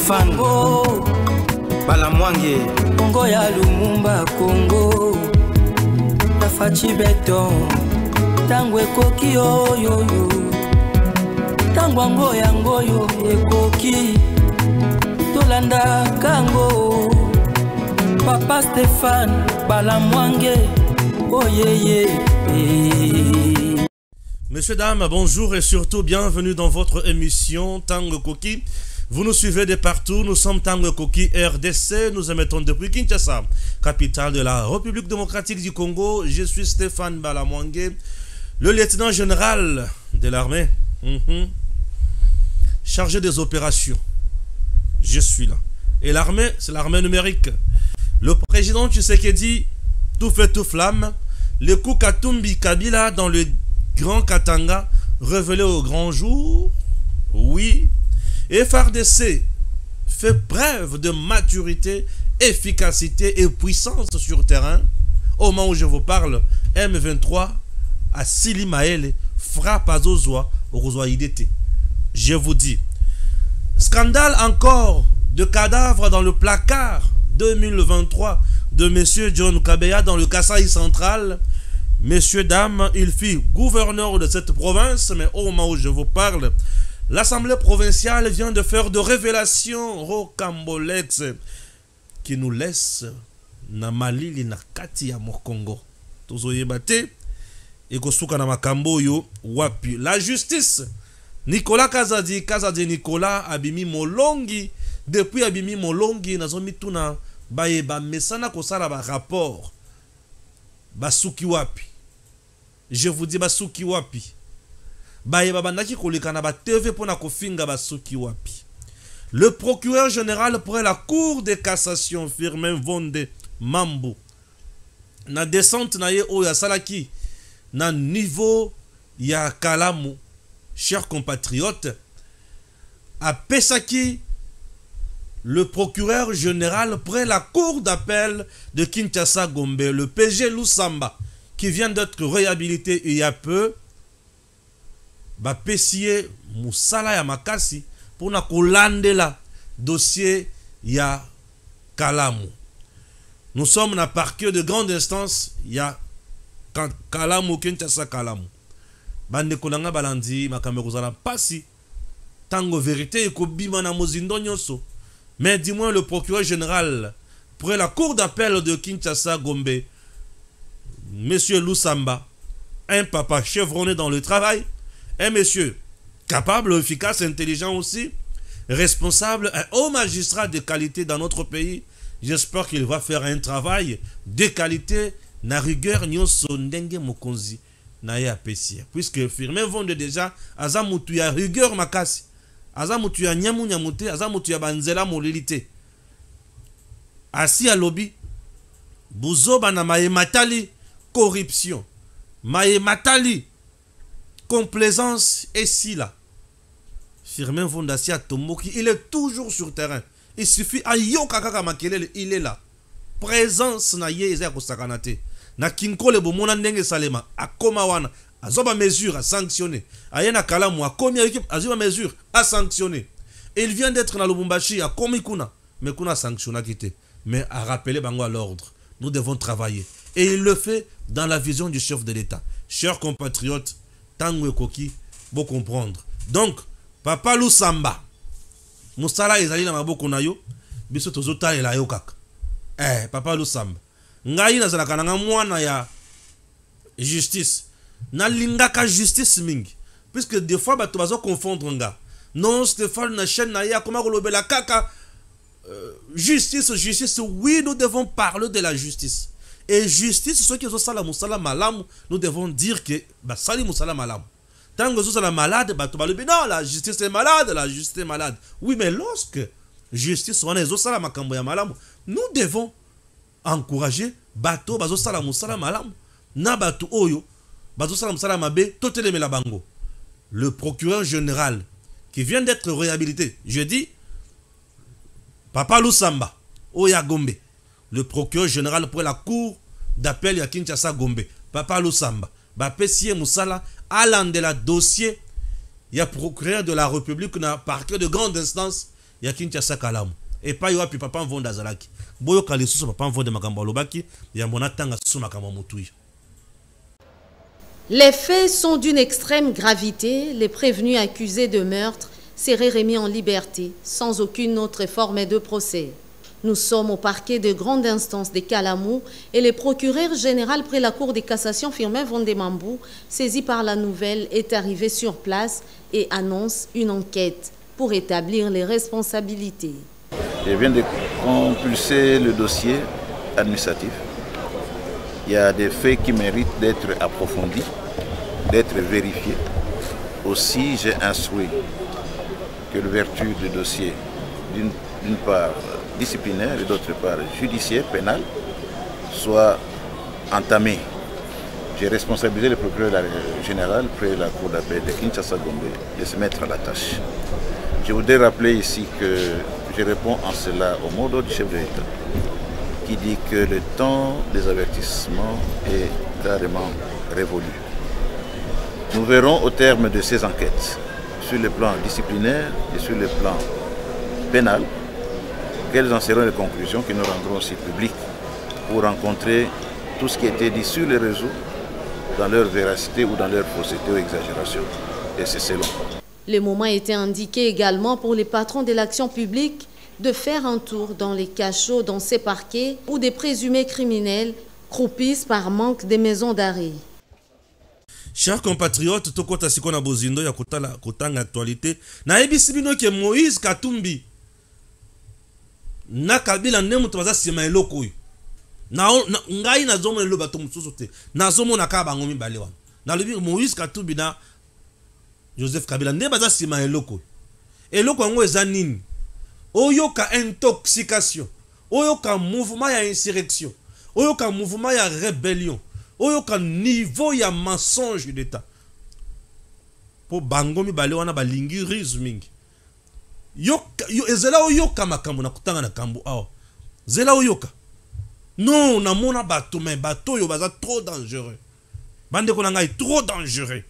Stéphane Balamwange Congo ya Lumumba Congo Tafachi Beton Tango ekoki oyo Tango ango yango yo ekoki Tolanda kango Papa Stéphane Balamwange Oh Messieurs, dames, bonjour et surtout bienvenue dans votre émission Tango Koki. Vous nous suivez de partout, nous sommes Tango Koki RDC, nous émettons depuis Kinshasa, capitale de la République démocratique du Congo. Je suis Stéphane Balamwange, le lieutenant général de l'armée, chargé des opérations. Je suis là. Et l'armée, c'est l'armée numérique. Le président Tshisekedi, tout fait tout flamme. Le coup Katumbi Kabila dans le Grand Katanga, révélé au grand jour. Oui. Et FARDC fait preuve de maturité, efficacité et puissance sur terrain. Au moment où je vous parle, M23 à Sili Maele frappe à Zozwa au Rozoa IDT. Je vous dis, scandale encore de cadavres dans le placard 2023 de M. John Kabeya dans le Kasaï central. Messieurs, dames, il fut gouverneur de cette province, mais au moment où je vous parle, l'Assemblée provinciale vient de faire de révélations rocambolesques qui nous laissent na malili na kati ya Mokongo. Tozoyebate et kosuka na makambo yo wapi. La justice, Nicolas Kazadi Nicolas Abimi Molongi, depuis Abimi Molongi nazomi tuna bayeba mesana kosala ba rapport. Basuki wapi. Je vous dis basuki wapi. Bayeba bandaki kolekana ba TV pona kofinga basuki wapi. Le procureur général pour la cour de cassation Firmin Vonde Mambo na descente na ye oya salaki na niveau ya Kalamu, chers compatriotes, a pesaki le procureur général près la cour d'appel de Kinshasa Gombe, le PG Lusamba, qui vient d'être réhabilité il y a peu, va pessier Moussala ya Makasi pour na kolande la dossier ya Kalamu. Nous sommes na parquet de grande instance ya Kalamu, Kinshasa Kalamu. Bande konanga balandi makameruzala pasi tango vérité eko bima na mozindo nyoso. Mais dis-moi, le procureur général, pour la cour d'appel de Kinshasa Gombe, monsieur Lusamba, un papa chevronné dans le travail, un monsieur capable, efficace, intelligent aussi, responsable, un haut magistrat de qualité dans notre pays, j'espère qu'il va faire un travail de qualité, na rigueur, nyoso ndenge mokonzi, na ya pesia. Puisque Firmin Vonde déjà, azamutu ya rigueur makasi. Azamutu ya nyamu nyamute, azamutu ya banzela molilite. Asi à lobby, buzoba na maye matali corruption, maye matali complaisance et si là. Firmin Vondasi à Tomoki, il est toujours sur terrain. Il suffit à yokaka makelele, il est là. Présence na ye eza kosakanate. Na kinko le bomona ndenge salema, akoma wana. Azoba mesure à sanctionner. Ayena Kalamu a commis équipe, azoba mesure à sanctionner. Et il vient d'être dans le Lubumbashi à commis kuna, mais kuna sanctionné quitté. Mais à rappeler bango à l'ordre. Nous devons travailler. Et il le fait dans la vision du chef de l'État. Chers compatriotes, Tango Koki, vous comprendre. Donc, Papa Lusamba, Moussala ezali na maboko na yo, biso tozota ela yo kaka. Papa Lusamba. Ngai na zalaka na mwana ya justice. Na lingaka justice mingi. Puisque des fois, bato bazo confondre nga. Non, Stéphane na chaîne na ya, comment kolobela kaka. Justice, oui, nous devons parler de la justice. Et justice, ceux qui ont sala musala malam, nous devons dire que bah sali musala malam. Tant que vous êtes malade, bato balobi non, la justice est malade, la justice est malade. Oui, mais lorsque justice on est sala makambo ya malam, nous devons encourager bato bazo sala musala malam. Na bato oyo le procureur général qui vient d'être réhabilité, je dis, Papa Lusamba, Oya Gombe, le procureur général pour la cour d'appel à Kinshasa Gombe, Papa Lusamba, Bapessie Moussala, allant de la dossier, il y a procureur de la République, na parquet de grande instance, ya Kinshasa kalamu. Et pas yoapi papa mvonda zalaki. Boyo kale susu papa mvonda makambo lobaki ya mbona tanga susu makambo mutuya. Les faits sont d'une extrême gravité. Les prévenus accusés de meurtre seraient remis en liberté sans aucune autre forme de procès. Nous sommes au parquet de grande instance de Kalamou et le procureur général près la Cour de cassation Firmin Vondemambou, saisi par la nouvelle, est arrivé sur place et annonce une enquête pour établir les responsabilités. Je viens de compulser le dossier administratif. Il y a des faits qui méritent d'être approfondis, d'être vérifiés. Aussi, j'ai instruit que l'ouverture du dossier, d'une part disciplinaire et d'autre part judiciaire, pénal, soit entamée. J'ai responsabilisé le procureur général près la cour d'appel de Kinshasa-Gombe de se mettre à la tâche. Je voudrais rappeler ici que je réponds en cela au mot d'ordre du chef de l'État, qui dit que le temps des avertissements est carrément révolu. Nous verrons au terme de ces enquêtes, sur le plan disciplinaire et sur le plan pénal, quelles en seront les conclusions que nous rendrons aussi publiques pour rencontrer tout ce qui a été dit sur les réseaux, dans leur véracité ou dans leur fausseté ou exagération. Et c'est selon. Le moment était indiqué également pour les patrons de l'action publique de faire un tour dans les cachots dans ces parquets où des présumés criminels croupissent par manque de maisons d'arrêt. Chers compatriotes, tokota sikona bozindo ya kotanga actualité. Na ebisibino ke Moïse Katumbi na Kabila nemu tobaza sima eloko. Na ngai na zomo lo bato mususu te. Na zomo na ka bango mibale wana. Na lobi Moïse Katumbi na Joseph Kabila ne baza sima eloko. Eloko ngo eza nini? Oyoka intoxication. Oyoka mouvement ya insurrection. Oyoka mouvement ya rébellion. Oyoka niveau ya mensonge d'État. Po bango mibale wana balingi mingi. Ezela oyoka makambo na kutanga na kambo awa. Zela oyoka. Non, na mona bato mais bato yo baza trop dangereux. Bande ko ngai trop dangereux.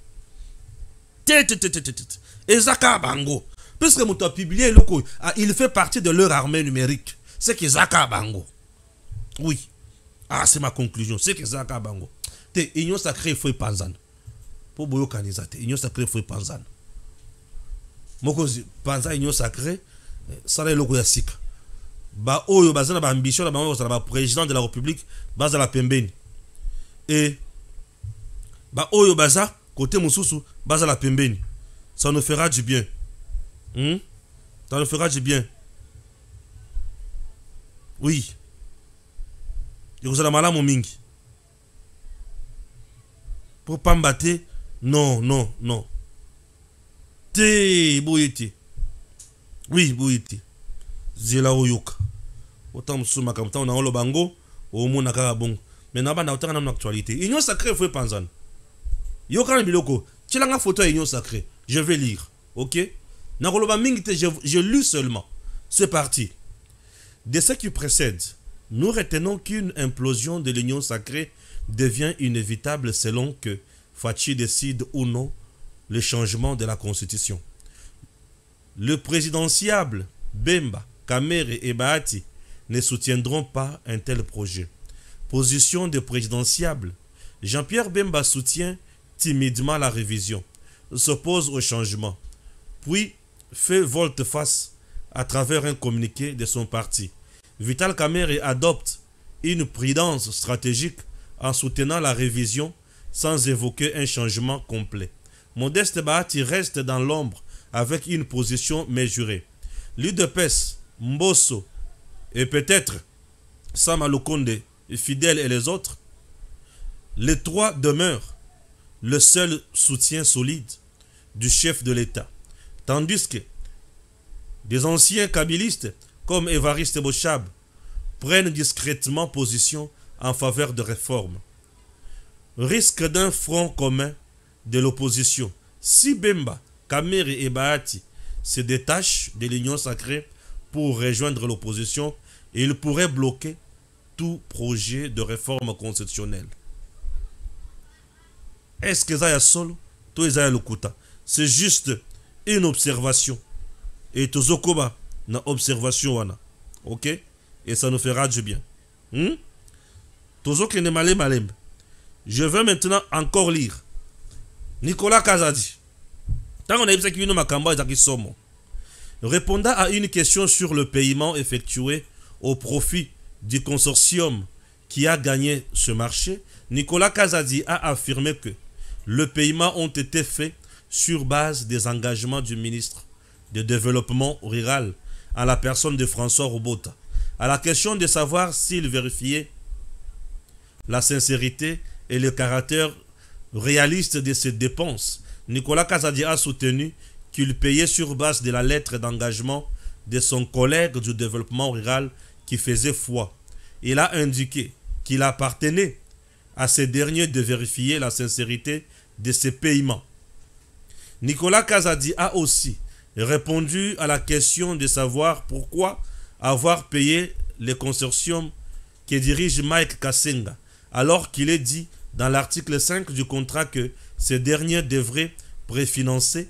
Ezaka bango. Puisque muto a publié loko, il fait partie de leur armée numérique. C'est que Zaka bango. Oui. Ah, c'est ma conclusion. C'est que Zaka bango. Te union sacrée foi panzan. Pour boyo kanizate, union sacrée foi panzan. Moko panzan union sacrée, ça le loko ya sika. Ba oyo bazana ba ambition ba président de la République, baza la pembeni. Et ba oyo baza côté mususu, baza la pembeni. Ça nous fera du bien. Ça nous fera du bien. Oui. Et vous allez malade mon mingi. Pour pas m'battre, non, non, non. Té bouyete. Oui, bouyete. Zela oyoka. Autant m'souma comme ça on a un lobango, au monde nakara bon. Mais n'a pas d'autant dans l'actualité. Union sacrée faut panzan. Yoka biloko. Tchelanga photo union sacrée. Je vais lire. OK? Je lu seulement. C'est parti. De ce qui précède, nous retenons qu'une implosion de l'union sacrée devient inévitable selon que Fachi décide ou non le changement de la constitution. Le présidentiable Bemba, Kamere et Bahati ne soutiendront pas un tel projet. Position de présidentiable, Jean-Pierre Bemba soutient timidement la révision, s'oppose au changement, puis fait volte-face à travers un communiqué de son parti. Vital Kamerhe adopte une prudence stratégique en soutenant la révision sans évoquer un changement complet. Modeste Bahati reste dans l'ombre avec une position mesurée. L'UDPS, Mbosso et peut-être Sama Lukonde, Fidèle et les autres, les trois demeurent le seul soutien solide du chef de l'État. Tandis que des anciens kabylistes comme Évariste Bochab prennent discrètement position en faveur de réformes. Risque d'un front commun de l'opposition. Si Bemba, Kamere et Bahati se détachent de l'union sacrée pour rejoindre l'opposition, ils pourraient bloquer tout projet de réforme constitutionnelle. Est-ce que ça y a solo? C'est juste une observation. Et Tozokoba, na observation wana. OK? Et ça nous fera du bien. Tozo kene malem. Je veux maintenant encore lire. Nicolas Kazadi. Répondant à une question sur le paiement effectué au profit du consortium qui a gagné ce marché, Nicolas Kazadi a affirmé que le paiement ont été faits sur base des engagements du ministre de Développement rural à la personne de François Robota. À la question de savoir s'il vérifiait la sincérité et le caractère réaliste de ces dépenses, Nicolas Kazadi a soutenu qu'il payait sur base de la lettre d'engagement de son collègue du développement rural qui faisait foi. Il a indiqué qu'il appartenait à ces derniers de vérifier la sincérité de ces paiements. Nicolas Kazadi a aussi répondu à la question de savoir pourquoi avoir payé les consortiums que dirige Mike Kassenga, alors qu'il est dit dans l'article 5 du contrat que ces derniers devraient préfinancer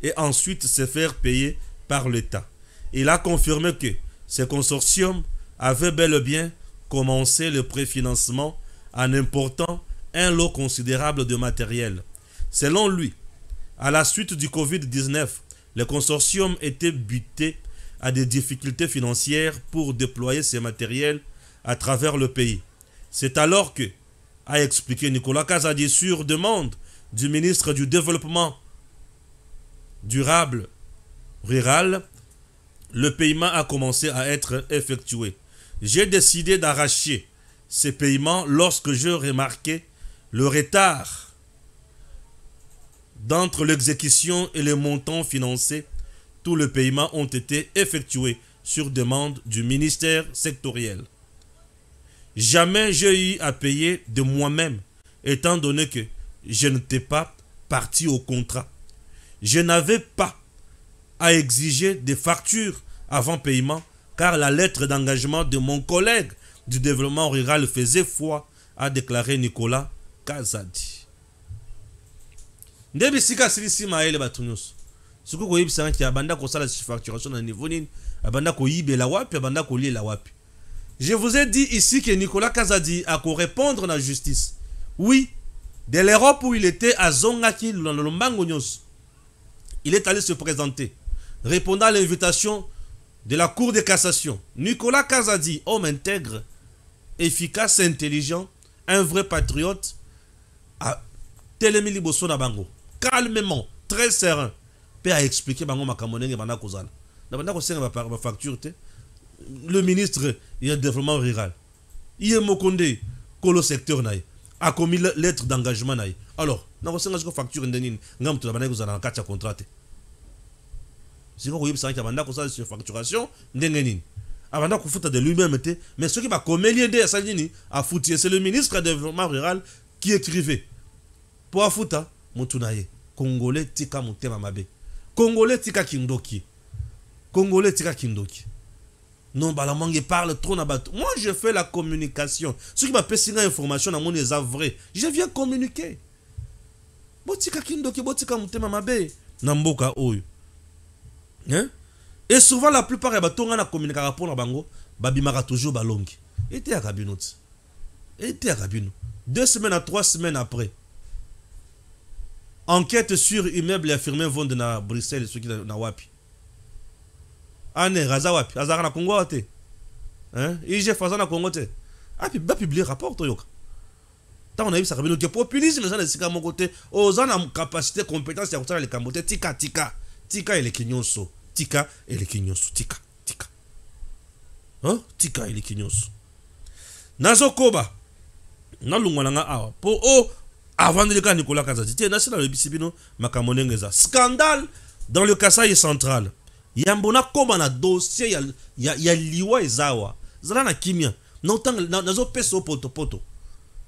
et ensuite se faire payer par l'État. Il a confirmé que ces consortiums avaient bel et bien commencé le préfinancement en important un lot considérable de matériel. Selon lui, à la suite du Covid-19, le consortium était buté à des difficultés financières pour déployer ces matériels à travers le pays. C'est alors que, a expliqué Nicolas Kazadi, sur demande du ministre du Développement durable rural, le paiement a commencé à être effectué. J'ai décidé d'arracher ces paiements lorsque je remarquais le retard d'entre l'exécution et les montants financés. Tous les paiements ont été effectués sur demande du ministère sectoriel. Jamais j'ai eu à payer de moi-même, étant donné que je n'étais pas parti au contrat. Je n'avais pas à exiger des factures avant paiement, car la lettre d'engagement de mon collègue du développement rural faisait foi, a déclaré Nicolas Kazadi. Ndebisika silisi maele batunyos. Suku ko yibisa nki abanda ko sala facturation na niveau nini, abanda ko yibela wapi, abanda ko liela wapi. Je vous ai dit ici que Nicolas Kazadi a qu'à répondre à la justice. Oui, de l'Europe où il était à Zongaki, il est allé se présenter, répondant à l'invitation de la Cour de cassation. Nicolas Kazadi, homme intègre, efficace, intelligent, un vrai patriote, a télémili bosso na bango, calmement, très serein, peut a expliqué bango makamonenge banda kozala. Na banda ko senga ba facture te. Le ministre du développement rural, il est mokonde kolo secteur naï, a commis lettre d'engagement naï. Alors, na ko senga facture ndeni ngam to bana kozala na kacha contrat. Si vous voyez ça qui abanda ko sa sur facturation ndengeni. Abanda ko futa de lui-même te, mais ce qui va commélier de ça nini a foutu, c'est le ministre du développement rural qui écrivait pour afuta mutunaye congolais tika mutema mabe. Congolais tika kindoki. Congolais tika kindoki. Non, Balamangue parle trop nabat. Moi, je fais la communication. Ce qui m'a fait signer l'information dans mon est vrai. Je viens communiquer. Botika kindoki, botika mutema mabe. Namboka oyo. Hein? Et souvent, la plupart des bateaux, on a communiqué rapport à Bango, Babimara toujours balongi. Et t'es à Kabino. Et t'es à Kabino. 2 semaines à 3 semaines après. Enquête sur immeuble affirmé vont de Bruxelles, ceux qui na wapi. Ane raza wapi azara na Congo te hein ije faza na Congo te api ba publier rapport to yoka ta on a vu ça kabino que populisme ça sika mon côté aux na capacité compétence ya kutala le kambote tika et les kinyonso tika et les kinyonso tika hein tika et les kinyonso nazo koba na lungwana nga awa po o avant de le cas Nicolas Kazadi te na sala le bisibino makamonengeza scandale dans le Kasaï central. Yambona koma na dossier ya liwa ezawa zala na kimia nazo peso poto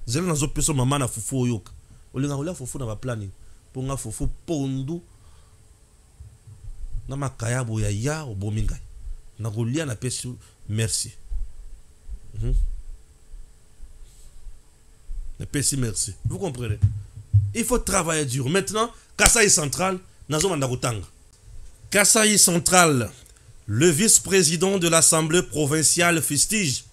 zala nazo peso mama na fufu oyoka olinga olia fufu na ba plani ponga fufu pondu na makayabo ya obominga na golia na peso merci na peso merci, vous comprenez. Il faut travailler dur. Maintenant Kasaï central nazo manda kutanga Kasaï central, Le vice-président de l'Assemblée provinciale fustige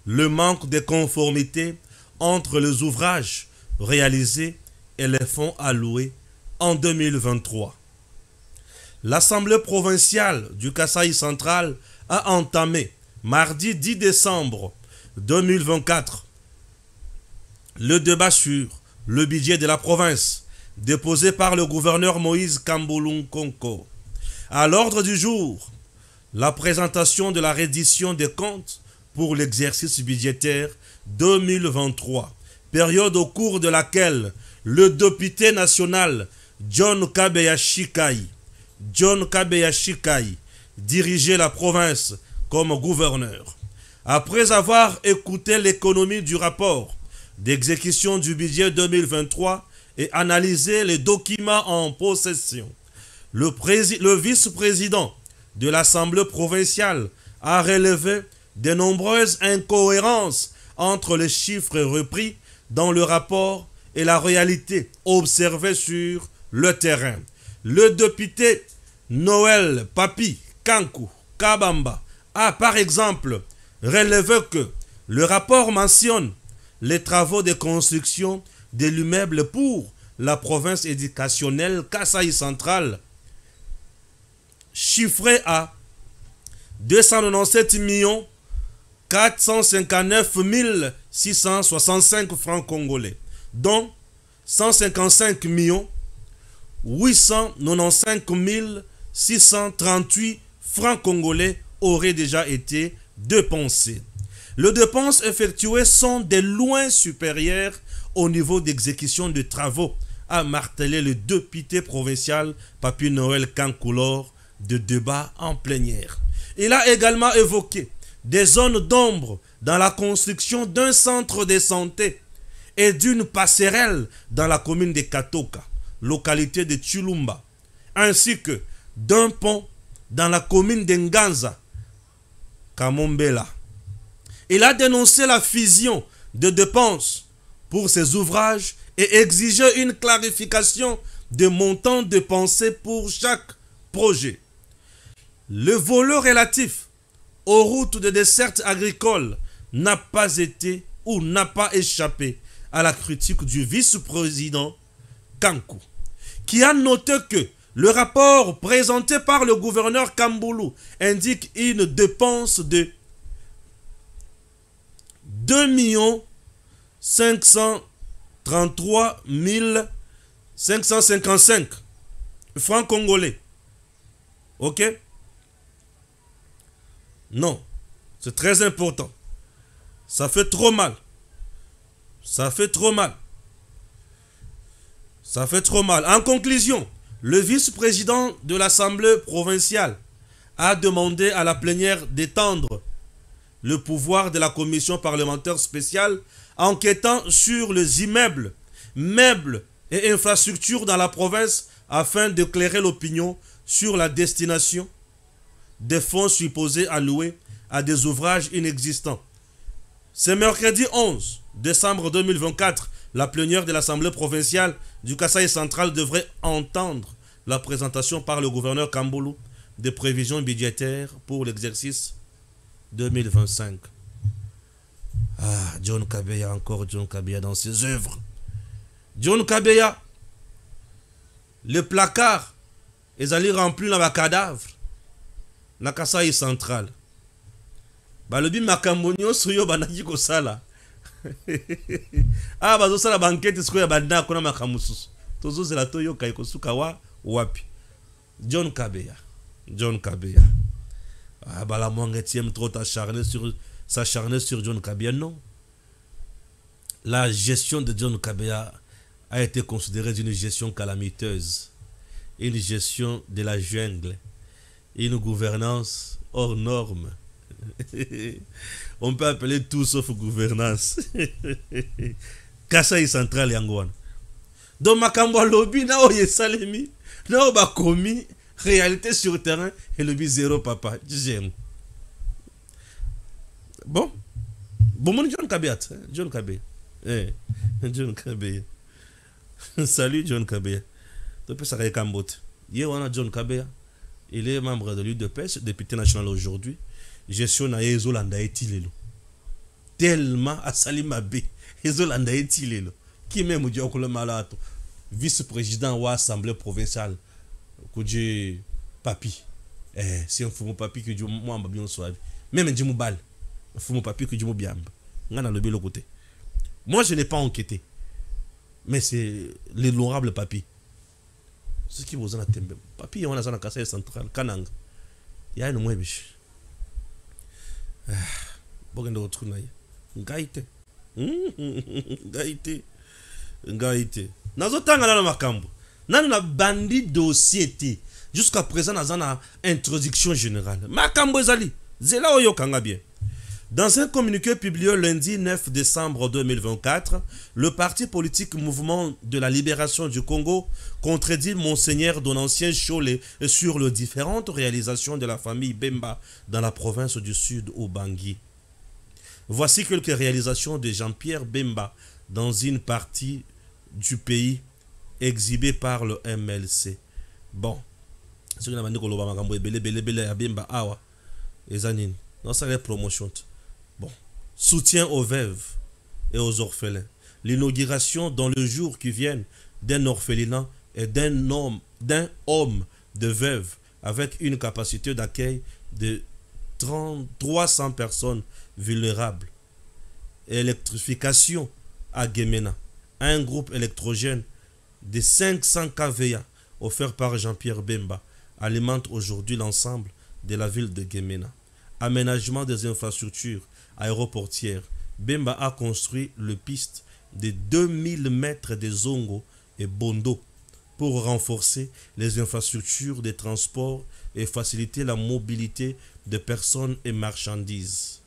le manque de conformité entre les ouvrages réalisés et les fonds alloués en 2023. L'Assemblée provinciale du Kasaï central a entamé mardi 10 décembre 2024 le débat sur le budget de la province déposé par le gouverneur Moïse Kamboulou Konko. À l'ordre du jour, la présentation de la reddition des comptes pour l'exercice budgétaire 2023, période au cours de laquelle le député national John Kabeya Shikai dirigeait la province comme gouverneur. Après avoir écouté l'économie du rapport d'exécution du budget 2023 et analysé les documents en possession, le vice-président de l'Assemblée provinciale a relevé de nombreuses incohérences entre les chiffres repris dans le rapport et la réalité observée sur le terrain. Le député Noël Papi Kankou Kabamba a par exemple relevé que le rapport mentionne les travaux de construction de l'immeuble pour la province éducationnelle Kasaï centrale, chiffré à 297 459 665 francs congolais, dont 155 895 638 francs congolais auraient déjà été dépensés. Les dépenses effectuées sont de loin supérieures au niveau d'exécution de travaux, a martelé le député provincial Papi Noël Kankoulor de débat en plénière. Il a également évoqué des zones d'ombre dans la construction d'un centre de santé et d'une passerelle dans la commune de Katoka, localité de Chulumba, ainsi que d'un pont dans la commune de Nganza, Kamombela. Il a dénoncé la fusion de dépenses pour ces ouvrages et exigé une clarification des montants dépensés pour chaque projet. Le volet relatif aux routes de desserte agricole n'a pas été ou n'a pas échappé à la critique du vice-président Kankou, qui a noté que le rapport présenté par le gouverneur Kamboulou indique une dépense de 2 533 555 francs congolais. Ok? Non, c'est très important. Ça fait trop mal. Ça fait trop mal. Ça fait trop mal. En conclusion, le vice-président de l'Assemblée provinciale a demandé à la plénière d'étendre le pouvoir de la commission parlementaire spéciale enquêtant sur les immeubles, meubles et infrastructures dans la province afin d'éclairer l'opinion sur la destination des fonds supposés alloués à des ouvrages inexistants. Ce mercredi 11 décembre 2024, la plénière de l'Assemblée provinciale du Kasaï central devrait entendre la présentation par le gouverneur Kamboulou des prévisions budgétaires pour l'exercice 2025. Ah, John Kabeya, encore John Kabeya dans ses œuvres. John Kabeya, le placard, ils allaient remplir dans le cadavre. Na Kasaï central. Balobi makambonyo suyo banaki kosala. Ah, bazo sala banquette siko ya banda kona makamususu. Tozo zela toyo kaiko suka wa wapi. John Kabeya. John Kabeya. Ah, bala mwanga tiem trop s'acharner sur John Kabeya, non. La gestion de John Kabeya a été considérée une gestion calamiteuse. Une gestion de la jungle. Une gouvernance hors norme. On peut appeler tout sauf gouvernance. Kasaï central Yangwan. Donc makambo lobby na oye salemi na oba komi réalité sur terrain et lobby zéro papa. J'aime. Bon mon John Kabeya, John Kabeya. John Kabeya. Salut John Kabeya. Tu peux ça kambote. Ye wana John Kabeya. Il est membre de l'UDPS, député national aujourd'hui. Gestion na Ezolanda etilelo. Tellement à Salimabe. Ezolanda etilelo. Qui même dit que le malato. Vice-président ou assemblée provinciale. Kouji papi. C'est un fou papi qui dit moi bien soir. Même dit moubal. Fou papi qui dit mou bien. Ngana le belo côté. Moi je n'ai pas enquêté. Mais c'est l'honorable papi. Ce qui vous en a tembe. Papi on a ça dans Kassai central Kanang. Il y a une moins biche. Bogendo autre naï. Ngaite. Ngaite. Nazotanga na makambo. Nanu na bandi dossier te. Jusqu'à présent nazana introduction générale. Makambo ezali. Zela oyo kanga bien. Dans un communiqué publié lundi 9 décembre 2024, le parti politique Mouvement de la Libération du Congo contredit Monseigneur Donancien Cholé sur les différentes réalisations de la famille Bemba dans la province du Sud au Bangui. Voici quelques réalisations de Jean-Pierre Bemba dans une partie du pays exhibées par le MLC. Bon, ce que nous avons dit, Bemba awa, ezanin, non ça les promotions. Bon, soutien aux veuves et aux orphelins. L'inauguration dans le jour qui vient d'un orphelinat et d'un homme de veuve avec une capacité d'accueil de 300 personnes vulnérables. Électrification à Gemena. Un groupe électrogène de 500 kVA offert par Jean-Pierre Bemba alimente aujourd'hui l'ensemble de la ville de Gemena. Aménagement des infrastructures aéroportières. Bemba a construit le piste de 2000 mètres de Zongo et Bondo pour renforcer les infrastructures de transport et faciliter la mobilité de personnes et marchandises.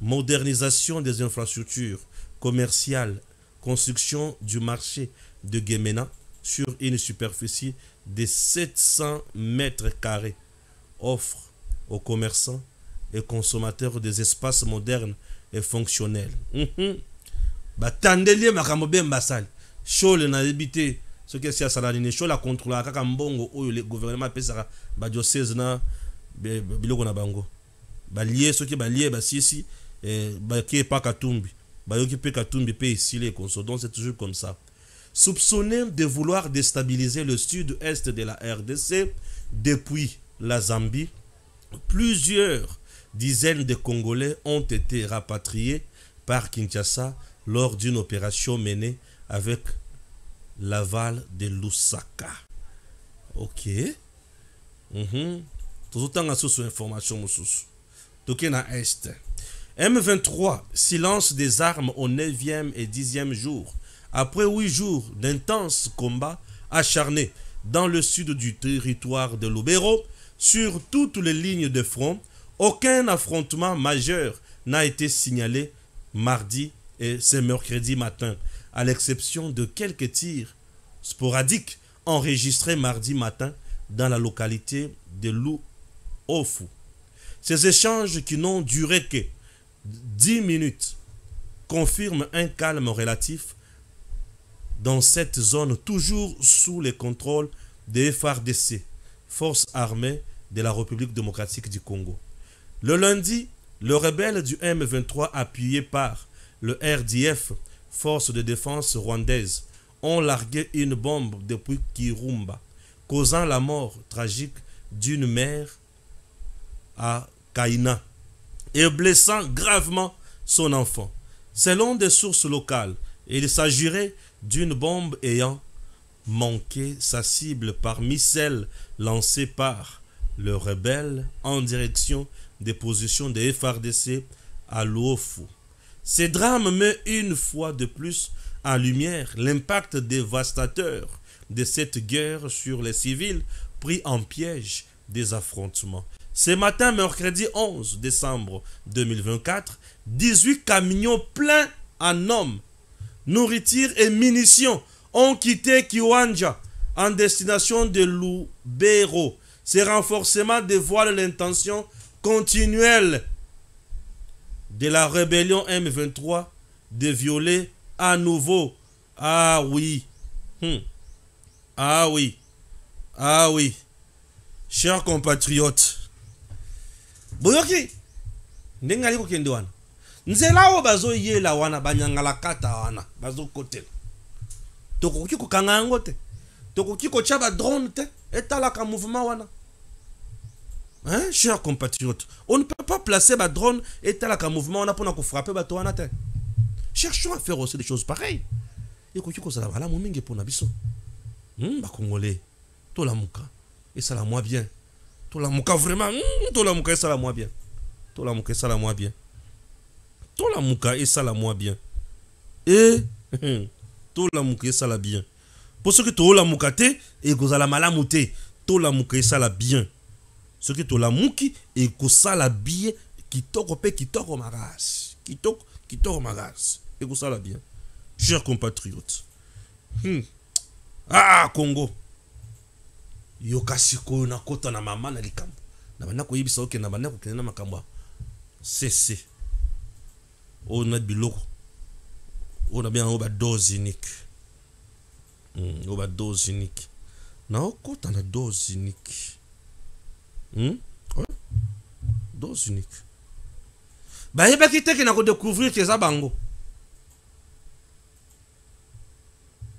Modernisation des infrastructures commerciales, construction du marché de Gemena sur une superficie de 700 mètres carrés. Offre aux commerçants et consommateurs des espaces modernes et fonctionnels. Batandelier makamobé mbasal. Chole na habité ce que c'est ça la chole la contrôler kaka mbongo oyo le gouvernement pesa ba diocèse na biloko na bango. Ba lié ce qui ba lié ba sisi ba qui pas katumbi. Ba yoki pe katumbi pe ici les conso. Donc c'est toujours comme ça. Soupçonné de vouloir déstabiliser le sud-est de la RDC depuis la Zambie, plusieurs dizaines de Congolais ont été rapatriés par Kinshasa lors d'une opération menée avec l'aval de Lusaka. Ok. Tout le temps, information. Est. M23, silence des armes au 9e et 10e jour. Après 8 jours d'intenses combats acharnés dans le sud du territoire de Lubero, sur toutes les lignes de front, aucun affrontement majeur n'a été signalé mardi et c'est mercredi matin, à l'exception de quelques tirs sporadiques enregistrés mardi matin dans la localité de Luofu. Ces échanges qui n'ont duré que 10 minutes confirment un calme relatif dans cette zone toujours sous le contrôle des FARDC, Forces armées de la République démocratique du Congo. Le lundi, le rebelle du M23 appuyé par le RDF, Force de défense rwandaise, ont largué une bombe depuis Kirumba, causant la mort tragique d'une mère à Kaina et blessant gravement son enfant. Selon des sources locales, il s'agirait d'une bombe ayant manqué sa cible parmi celles lancées par le rebelle en direction des positions des FARDC à Luofu. Ces drames met une fois de plus en lumière l'impact dévastateur de cette guerre sur les civils pris en piège des affrontements. Ce matin, mercredi 11 décembre 2024, 18 camions pleins en hommes, nourriture et munitions ont quitté Kiwanja en destination de Lubero. Ces renforcements dévoilent l'intention continuelle de la rébellion M23 de violer à nouveau. Ah oui. Ah oui. Ah oui. chers compatriotes, boyoki ndengali ko kende wana nzela o bazo yela wana banyangala kata wana bazo kotel tokoki ko kangango te tokoki ko chaba drone te etala ka mouvement wana. Hein, chers compatriotes, on ne peut pas placer ba drone etala ka mouvement wana pour frapper bato wana te. Cherchons à faire aussi des choses pareilles. Ekoki ko sala bala momingi pour na biso. Ba congolais to la muka et ça la moi bien. To la muka vraiment to la muka et ça la moi bien. To la muka et ça la moi bien. To la muka et ça la moi bien. Et to la muka et ça la bien. Pour ceux qui to la muka te et ko sala malamu te, to la muka et ça la bien. Ceux qui to la muki et ko sala bien kitoko pe kitoko magas. Kitoko magas. Et ko sala bien. Chers compatriotes. Ah, Congo. Yokasiko na kota na mama na likambo. Na bana ko yibisa oke na bana ko kena makambo. CC. On a biloko. On a bien oba dose unique. Oba dose unique. Na kota na dose unique. Ouais. Dose unique. Ba yeba kiteke na ko découvrir que za bango.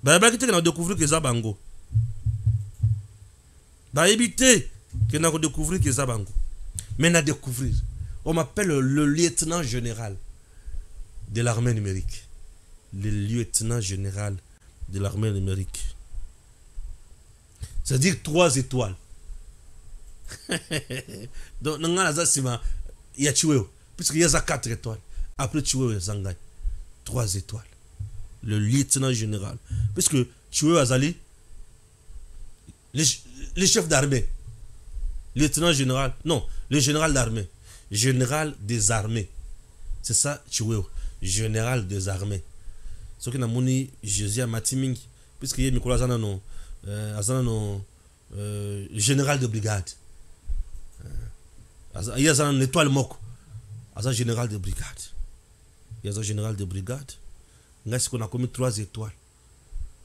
Bah, on a découvert que ça bango. Bah, éviter qu'on a découvert que ça bango. Mais on a découvert. On m'appelle le lieutenant général de l'armée numérique. Le lieutenant général de l'armée numérique. C'est-à-dire 3 étoiles. Donc, il y a tué. Puisqu'il y a 4 étoiles. Après tué, il y a 3 étoiles. Le lieutenant général. Puisque tu es Azali, le chef d'armée. Lieutenant général, non, le général d'armée. Général des armées. C'est ça, tu es. Général des armées. Ce qui n'a moni Jésus à Matiming. Puisqu'il y a Nicolas Zanano, général de brigade. Il y a un étoile moko. Un général de brigade. Il y a un général de brigade. Ngai qu'on a commis 3 étoiles.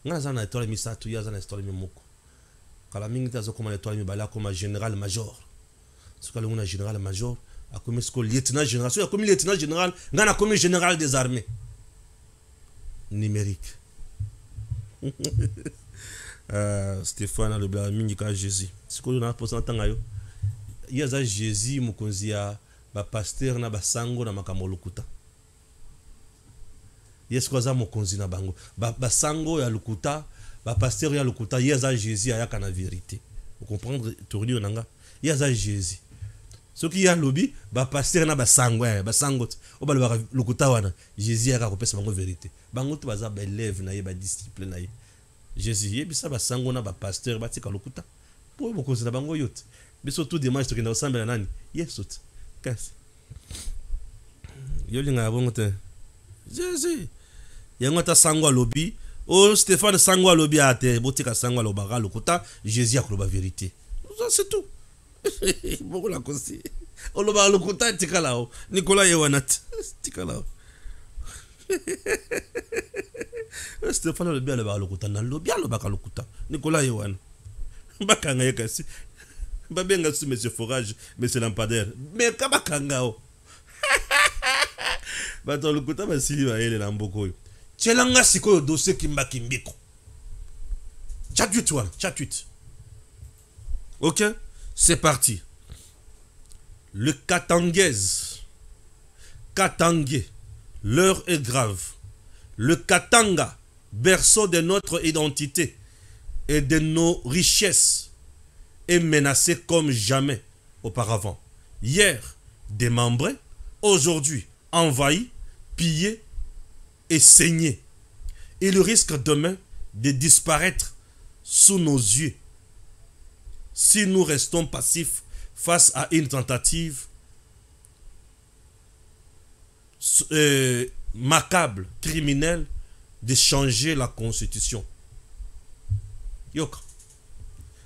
Ngai zana étoile mi satu ya zana étoile mi moko. Kala mingi tazo comme étoile mi bala comme général major. Ce que le général major a commis ce que lieutenant général. Ce a commis lieutenant général, ngai a commis général des armées. Numérique. Stéphane le bla mingi ka Jésus. Ce que on a posé en temps ayo. Il y a za Jésus mukonzia ba pasteur na basango na makamolukuta. Yes quoi ça mokonzi na bango basango ya lukuta ba pasteur ya lukuta yeza Jésus ayaka na vérité. Vous comprendre tournure nanga yeza Jésus ce qui ya lobi ba pasteur na basango o ba lukuta wana Jésus ayaka ko pesa bango vérité bango to baza ba élève na ye ba disciple na ye Jésus yebisa basango na ba pasteur batika lukuta po mokonzi na bango yote biso tout dimanche to kenda osambela nani yesot kasi yo linga bongo te Jésus yangota sangwa lobi oh Stéphane sangwa lobi ate botika sangwa lobara lokuta Jésus akoloba vérité ça c'est tout beaucoup la kosi oloba lokuta tikalao Nicolas yewanat tikalao Stéphane lobi aloba lokuta na lobi aloba lokuta Nicolas yewan bakanga yekasi babenga su monsieur Forage monsieur Lampadaire mais kabakangao bato lokuta basili ba ele na mboko yo tchelanga sikoyo dossier kimbaki mbiko chat. OK, c'est parti. Le Katangais, l'heure est grave. Le Katanga, berceau de notre identité et de nos richesses, est menacé comme jamais auparavant. Hier, démembré, aujourd'hui, envahi, pillé et saigné. Il risque demain de disparaître sous nos yeux si nous restons passifs face à une tentative macabre, criminelle, de changer la constitution. Yoka.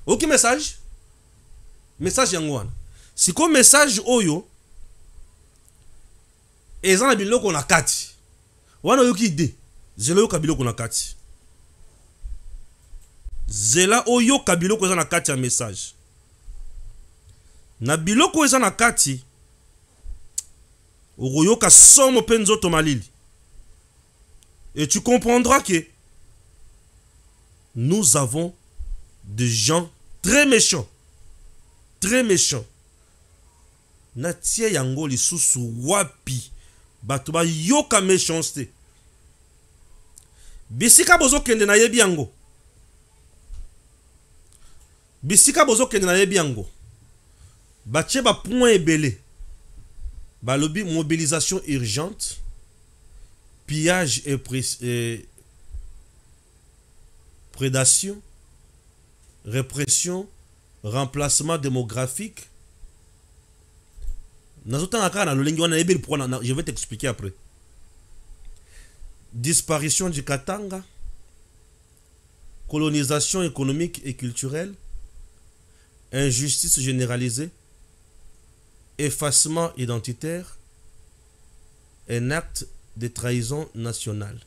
Ok, message? Message yangwana. Si comme message oyo, ezana biloko na kati. Wana yoki ide. Zela yo kabilo na kati. Zela oyo kabilo ko na kati ya message. na biloko eza na kati okoyoka somo mpe nzoto malili. Et tu comprendras que nous avons des gens très méchants. Très méchants. Natie yango lisusu wapi. Bato ba yoka méchanceté. Bisika bozo kende na yebi yango. Bisika bozo kende na yebi yango. Batie ba point ebele. Balobi mobilisation urgente. Pillage et prédation, répression, remplacement démographique. Je vais t'expliquer après. Disparition du Katanga, colonisation économique et culturelle, injustice généralisée, effacement identitaire, un acte de trahison nationale,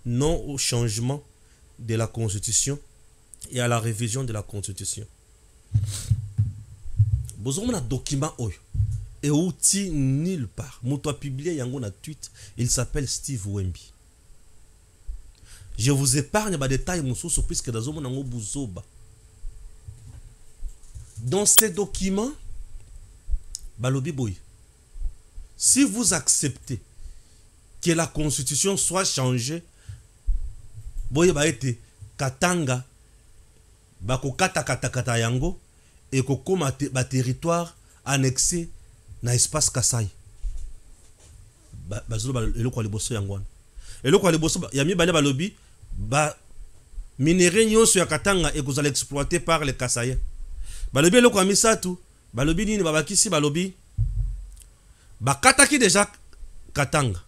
non au changement de la Constitution et à la révision de la Constitution. Besoin d'un document et outil nulle part. Mouto a publié yango na tweet, il s'appelle Steve Wemby. Je vous épargne des détails mususu puisque dans zomo nango buzoba. Dans ces documents, balobi boy. Si vous acceptez que la constitution soit changée, boye ba ete Katanga bako kata yango et kokoma ba territoire annexé na espace Kasai. Bazolo ba eloko liboso yango. Eloko liboso ya mi bale balobi ba minéraux nyonso ya Katanga et kozala exploité par les Kasai. Balobi eloko amisatu, balobi nini babakisi balobi bakataki déjà Katanga.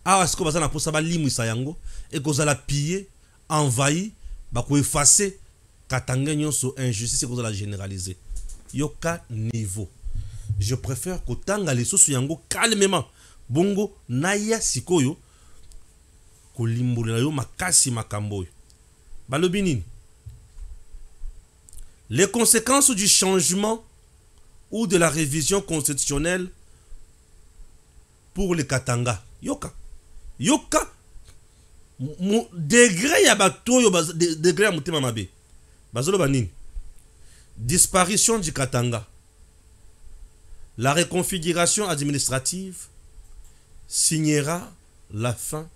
Ah, est-ce que vous avez posé limisa yango et que vous allez piller, envahir, bako effacer Katanga nyonso injustice et que vous allez généraliser. Yoka niveau. Je préfère que tanga les sous yango calmement. Bongo naya sikoyo ko limbula yo makasi makambo. Balobi nini? Les conséquences du changement ou de la révision constitutionnelle pour les Katanga. Yoka. Yoka degré ya bato yo degré ya mutima mabe. Bazolo banini. Disparition du Katanga. La reconfiguration administrative signera la fin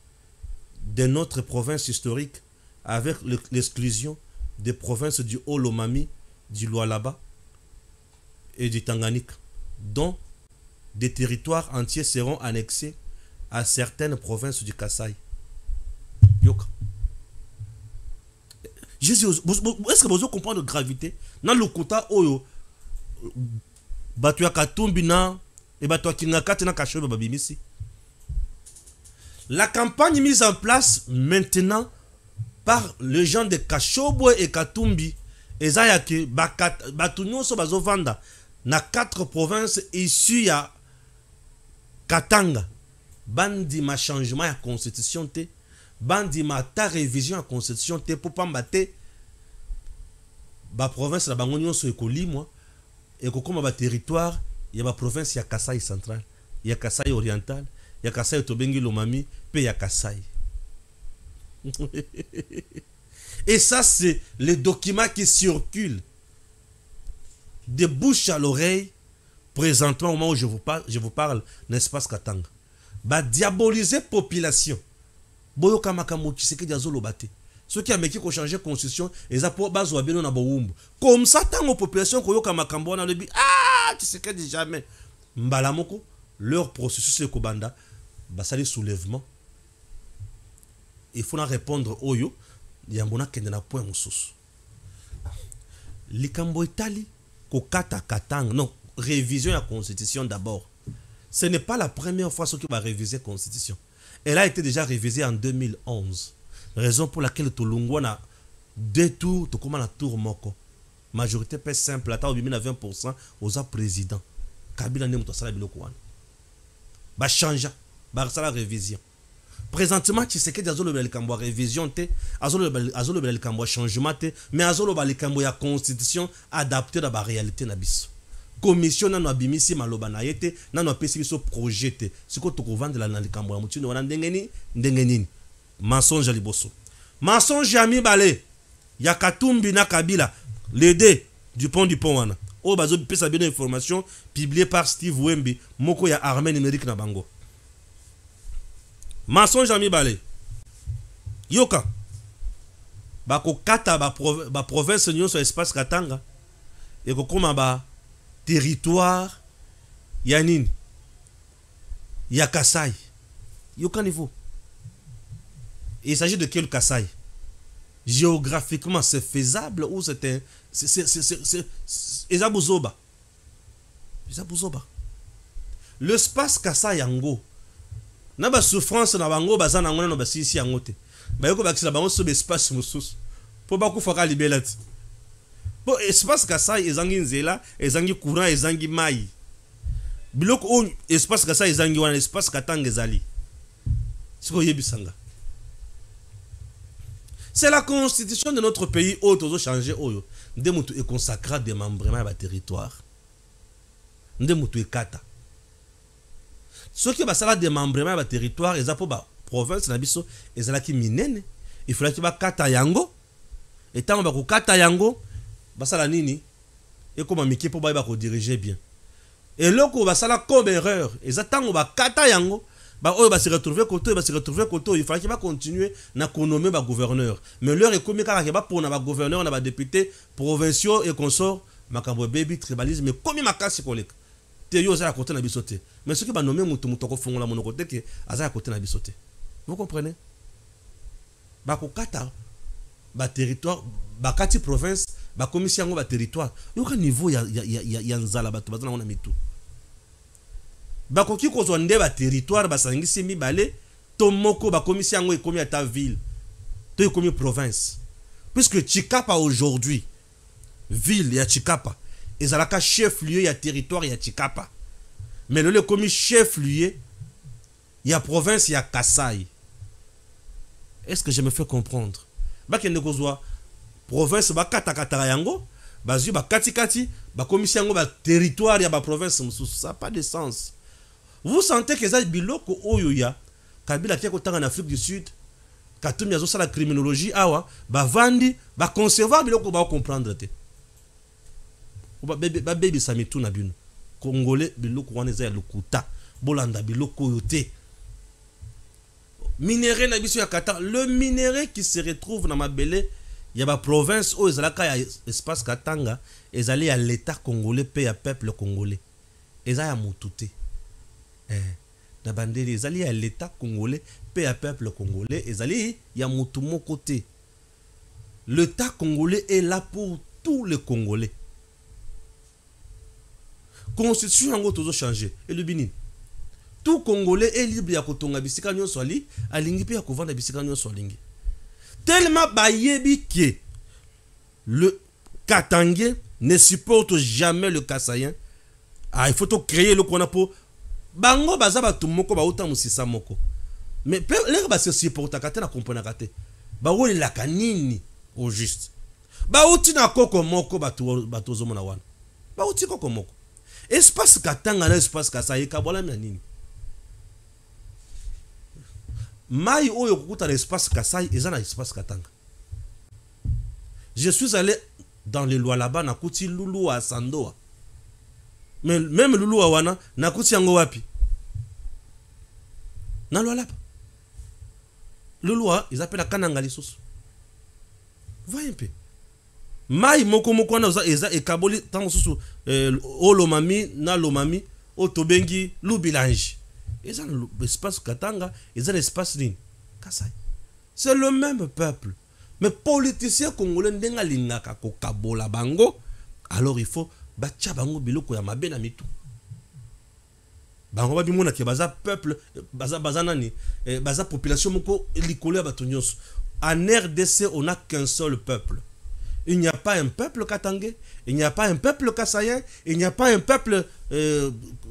de notre province historique avec l'exclusion des provinces du Haut-Lomami, du Lualaba et du Tanganyika, dont des territoires entiers seront annexés à certaines provinces du Kasaï. Yoka. Est-ce que vous comprenez la gravité? Dans le kota oyo batu ya Katumbi na et batu ya Kingakati na Kashobe babimisi. La campagne mise en place maintenant par les gens de Kashobo et Katumbi ezayake batu nyonso bazovanda na 4 provinces issues ya Katanga. Bandi ma changement ya constitution te, bandi ma ta révision ya constitution te pour pas mbater ba province la bango nyonso ekolimwa et kokoma ba territoire ya ba province ya Kasai central, ya Kasai oriental, ya Kasai Tobengi Lomami, pe ya Kasai. Et ça c'est les documents qui circulent de bouche à l'oreille présentement au moment où je vous parle, n'espace Katanga. Ba diaboliser population. Boyoka makambo Tshisekedi azolobate. Ceux qui a meki ko changer constitution eza po bazwa beno na bowumbu. Comme ça tango population koyoka makambo na lebi ah Tshisekedi jamais. Mbala moko leur processus de kobanda basali soulèvement. Il faut na répondre oyo yambona kende na point mususu. Likambo itali ko kata Katanga non, révision de la constitution d'abord. Ce n'est pas la première fois qu'il va réviser la constitution. Elle a été déjà révisée en 2011. Raison pour laquelle Tolungwa a 2 tours, tout comme la tour moko. Majorité pas simple, la taille de 20% aux présidents. Kabila ne mutosala biloko wana. Ba chanja, ba sala révision. Présentement, tu sais que azolo bel kambo révision te, azolo bel kambo changement te, mais azolo bel kambo ya constitution adaptée à la réalité na biso. commission nano abimisi maloba na yete nano apesi biso projet te siko tokovandela na likambo ya mutuni wana ndenge nini mensonge liboso mensonge ya mibale ya Katumbi na Kabila les deux du pont wana o bazo pesa bien information publiée par Steve Wembi moko ya armée numérique na bango mensonge ya mibale yoka bako kata ba province nyonso espace Katanga et kokoma ba territoire ya nini ya Kasai yoka niveau. Il s'agit de quel Kasai? Géographiquement c'est faisable ou c'est Ezabuzoba. L'espace Kasai yango na ba souffrance na bango bazana ngona no basisi yango te bayoko bakisa bango so espace mususu po bakufaka libelati po espace Kasai ezangi nzela ezangi courant ezangi mai biloko o espace Kasai ezangi wana espace Katanga ezali siko yebisanga. C'est la constitution de notre pays où tout changer oyo ndemutu est consacré démembrement à territoire ndemutu est kata ce qui va sala démembrement à territoire ezapo ba province na biso ezalaki minene il fallait que ba kata yango etango ba ko kata yango basala nini et comme miki po ba ko diriger bien et loko basala comme erreur ezatango ba kata yango ba oyo ba se retrouver côté il fallait que ba continuer na nommer ba gouverneur mais leur est comme kaka ba pour na ba gouverneur na ba député provinciaux et consorts makambo baby tribalisme mais comme makasi koleka te yo za côté na bisoté mais ce qui ba nommer mutu ko fongola monoko te que aza côté na bisoté vous comprenez ba ko kata ba territoire ba kati province ba commission ngo ba territoire yo ka niveau ya nzala bato bazana ngona mitu bakoki kozwa nde ba territoire basangisi mibale to moko ba commission ngo ekomi ata ville to ekomi province puisque Chikapa aujourd'hui ville ya Chikapa ezalaka chef lieu ya territoire ya Chikapa mais le komi chef lieu ya province ya Kasai. Est-ce que je me fais comprendre? Bakende kozwa province ba kata yango bazu ba kati ba commission yango ba territoire ya ba province ça n'a pas de sens. Vous sentez que ça biloko oyo ya Kabila qui est en Afrique du Sud Katumbi azo sala criminologie awa ba vandi ba conserver biloko ba comprendre te ba baby samitu na bino congolais biloko wana za lokuta bolanda biloko yote minerai na biso ya Katanga le minerai qui se retrouve dans mabele ya ba province o ezalaka ya espace Katanga ezali ya l'état congolais pe ya peuple congolais eza ya mutute na bandeli ezali ya l'état congolais pe ya peuple congolais ezali ya mutu moko te. L'état congolais est là pour tous les Congolais. Constitution yango tozo changer et le Bénin tout Congolais est libre ya kotonga bisika nyonso ali alingi pe ya kovanda bisika nyonso alingi tellement bayebi que le Katangais ne supporte jamais le Kassaïen. Ah, il faut to créer le qu'on a pour bango baza batu moko ba uta musisa moko mais les ba se supporta kate na comprendre kate ba woli la kanini au juste ba uti na koko moko batu zo mona wana ba uti koko moko espace Katanga na espace Kasai ka bola na nini mai oyo kukuta na espace Kasai eza na espace Katanga. Je suis allé dans les lois là-bas na kuti Lulu à Sandoa. Mais même Lulu à wana na kuti yango wapi? Na loi là-bas. Lulu ils appellent la Kananga lisusu. Voyez un peu. Mai moko na eza ekaboli tango susu olomami na lomami otobengi lubilange. Ils ont l'espace Katanga, ils ont l'espace Kasai. C'est le même peuple. Mais politiciens congolais ndenga lingaka ko kabola bango, alors il faut bacha bango biloko ya mabe na mitu. Bango babimona ke baza peuple, baza nani, baza population moko likolo ya bato nyonso. En RDC, on n'a qu'un seul peuple. Il n'y a pas un peuple katangais, il n'y a pas un peuple kassaïen, il n'y a pas un peuple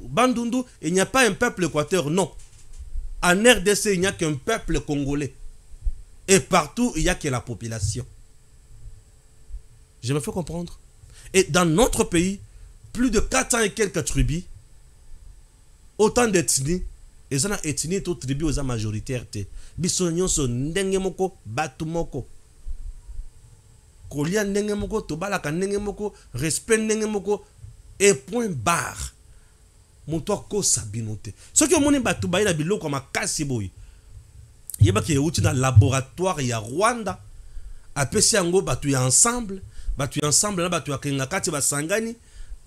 bandundu, il n'y a pas un peuple équateur, non. En RDC, il n'y a qu'un peuple congolais. Et partout, il n'y a que la population. Je me fais comprendre. Et dans notre pays, plus de 400 et quelques tribus, autant d'ethnies, et ça ethnie to tribu aux majoritaire te. Biso nyonso ndenge moko batu moko. Kolia ndenge moko to balaka ndenge moko, respect ndenge moko et point barre. Moto ko sabinote. Ce que moni batu ba ila biloko makasi boy. Yeba ki euti na laboratoire ya Rwanda. Apesi yango batu ya ensemble na batu ya kenga kati basangani.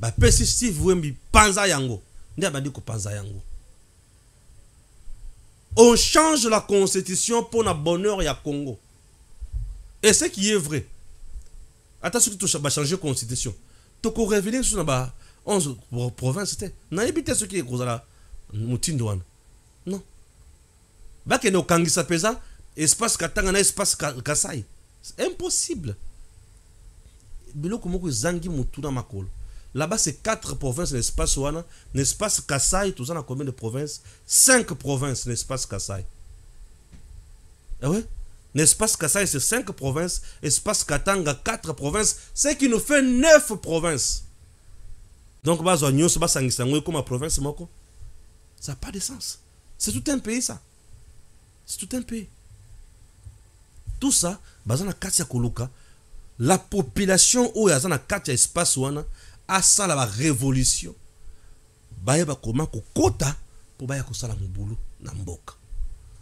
Ba pesi Steve Wembi panza yango. Ndia bandi ko panza yango. On change la constitution pour le bonheur ya Congo. Et ce qui est vrai. Attention que tu vas changer la constitution. Tu vas revenir sur la 11 provinces. Tu n'as ce qui est gros là. Non. Bah que nous kangisa pesa espace katanga espace kasai. C'est impossible. Bilo komoko zangi mutu na makolo. Là-bas, c'est 4 provinces, l'espace Ouana, l'espace Kassai, tout ça, on a combien de provinces? 5 provinces, l'espace Kassai. Ah ouais? L'espace Kassai, c'est 5 provinces, l'espace Katanga, 4 provinces, ce qui nous fait 9 provinces. Donc, comme ma province, ça n'a pas de sens. C'est tout un pays, ça. C'est tout un pays. Tout ça, la population où il y a un espace Ouana, à ça la révolution baye ba koma ko kota pour baye ko sala mobulu na mboka.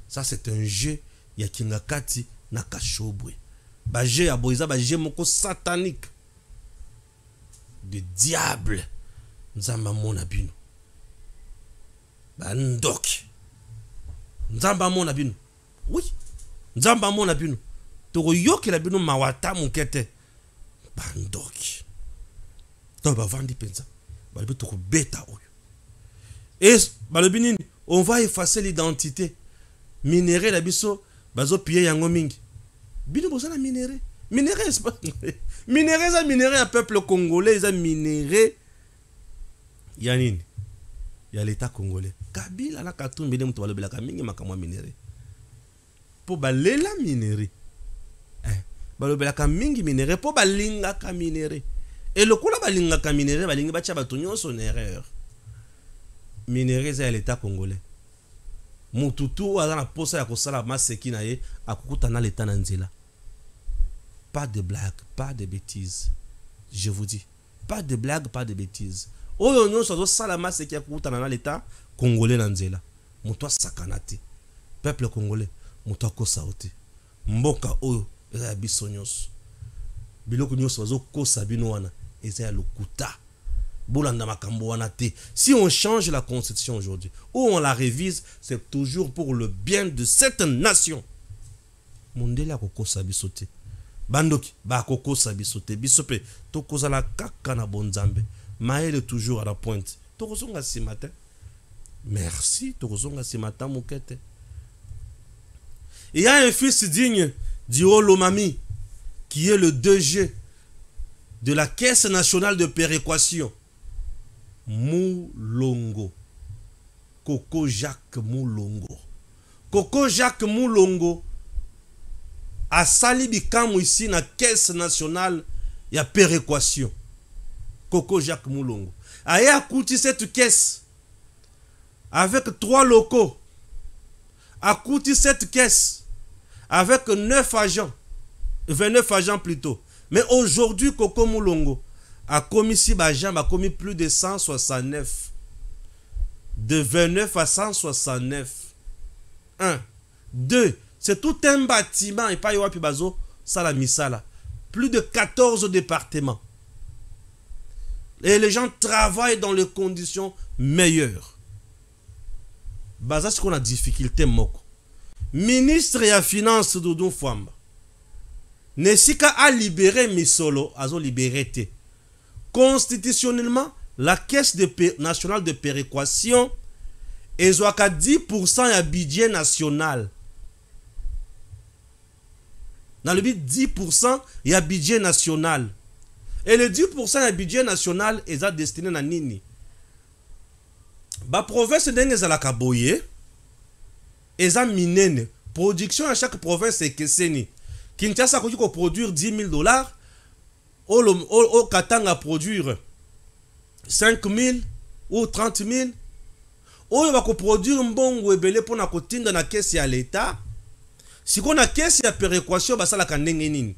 Ça c'est un jeu ya kingakati na kashobwe ba jeu ya boiza ba jeu moko satanique de diable nzamba mona bino ba ndok nzamba mona bino oui nzamba mona bino to yokela bino mawata mukete ba ndok. Et on va effacer l'identité. Minérer la biso, bazo piller yango mingi. Bino bozana minérer. Minérer c'est pas minérer ça minérer un peuple congolais, ça minérer yanine. Il y a l'état congolais. Kabila la katumbi de mutu balobela ka mingi makamwa minérer. Po balela minérer. Balobela ka mingi minérer po balinga ka minérer. Et le coup là, balinga ka minéré, balinga bacha batunyo son erreur. Minéré c'est l'état congolais. Mututu a la posa ya kosala maseki na ye akukuta na l'état nanzela. Pas de blague, pas de bêtises. Je vous dis, pas de blague, pas de bêtises. Oyo nyonso zo sala maseki akukuta na l'état congolais nanzela. Muto sakanate. Peuple congolais, muto kosa ote. Mboka oyo eza biso nyonso. Biloko nyonso bazo kosa bino wana. Si on change la constitution aujourd'hui ou on la révise, c'est toujours pour le bien de cette nation. Mondela koko sabisote. Bandoki ba koko sabisote bisope to kozala kaka na bonzambe. Maël est toujours à la pointe. To kozonga ce matin. Merci, to kozonga ce matin mokete. Il y a un fils digne du Olomami qui est le 2G de la Caisse nationale de péréquation. Moulongo. Coco Jacques Moulongo. Coco Jacques Moulongo a sali bikamu ici na Caisse nationale de péréquation. Coco Jacques Moulongo. A coûté cette caisse avec 3 locaux. A coûté cette caisse avec 9 agents. 29 agents plutôt. Mais aujourd'hui, Coco Moulongo a commis si Bajan a commis plus de 169. De 29 à 169. 1. 2. C'est tout un bâtiment. Et pas Yoapi Bazo, Salamisala. Plus de 14 départements. Et les gens travaillent dans les conditions meilleures. Baza, c'est qu'on a difficulté, Moko. Ministre et à Finance, Doudou Fouamba. Nesika a libéré Misolo, a libéré te. Constitutionnellement, la Caisse nationale de péréquation est à 10% du budget national. Dans le but 10% il y a budget national. Et le 10% du budget national est destiné à Nini. La province de la Kaboye est minene. Production à chaque province est Kesseni. Kinshasa a produire $10,000. Au Katanga produire 5 000 ou 30 000. Oyo va produire mbongo ebele pour na kotinda na caisse ya l'État. Si on a caisse ya péréquation ba sala kandenge nini.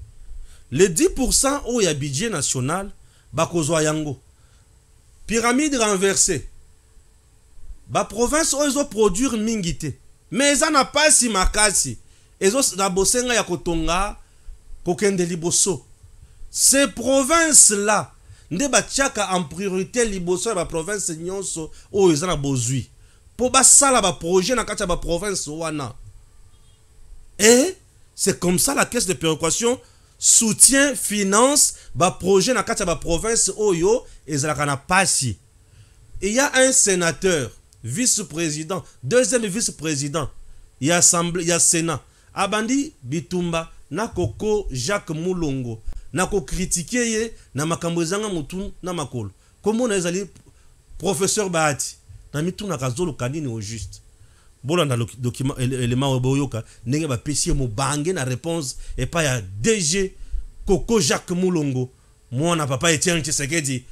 Le 10% oyo ya budget national ba kozwa yango. Pyramide renversée. Ba province oyo produire mingité. Mais ça n'a pas si makasi. Ezo na bosenga ya kotonga kokende liboso. Ces provinces là nde ba tchaka en priorité liboso ba province nyonso oyo ezana bozui. Pour basala ba projet na kati ba province wana. Et c'est comme ça la caisse de péréquation soutient, finance ba projet na kati ba province oyo ezalaka na pasi. Il y a un sénateur, vice-président, deuxième vice-président, il y a assemblée, il y a Sénat. Abandi Bitumba na koko Jacques Moulongo na ko critiquer ye na makambo ezanga mutu na makolo. Comment na ezali professeur Bahati na mitu na kazolo kanini au juste. Bolanda document élément oboyoka ndenge ba pesi mo bange na réponse et pas ya DG Koko Jacques Moulongo. Moi na papa Etienne Tshisekedi.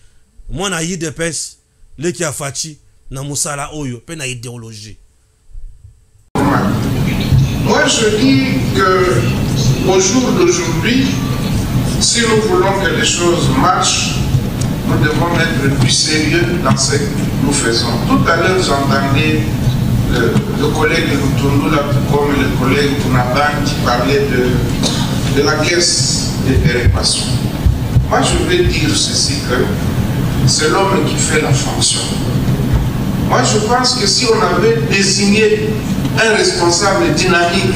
Moi na IDPS le qui a fachi na musala oyo pe na idéologie. Moi je dis que au jour d'aujourd'hui, si nous voulons que les choses marchent, nous devons être plus sérieux dans ce que nous faisons. Tout à l'heure, j'entendais le collègue Lutundula comme le collègue Kunaban qui parlait de la caisse de péréquation. Moi, je vais dire ceci, que c'est l'homme qui fait la fonction. Moi, je pense que si on avait désigné un responsable dynamique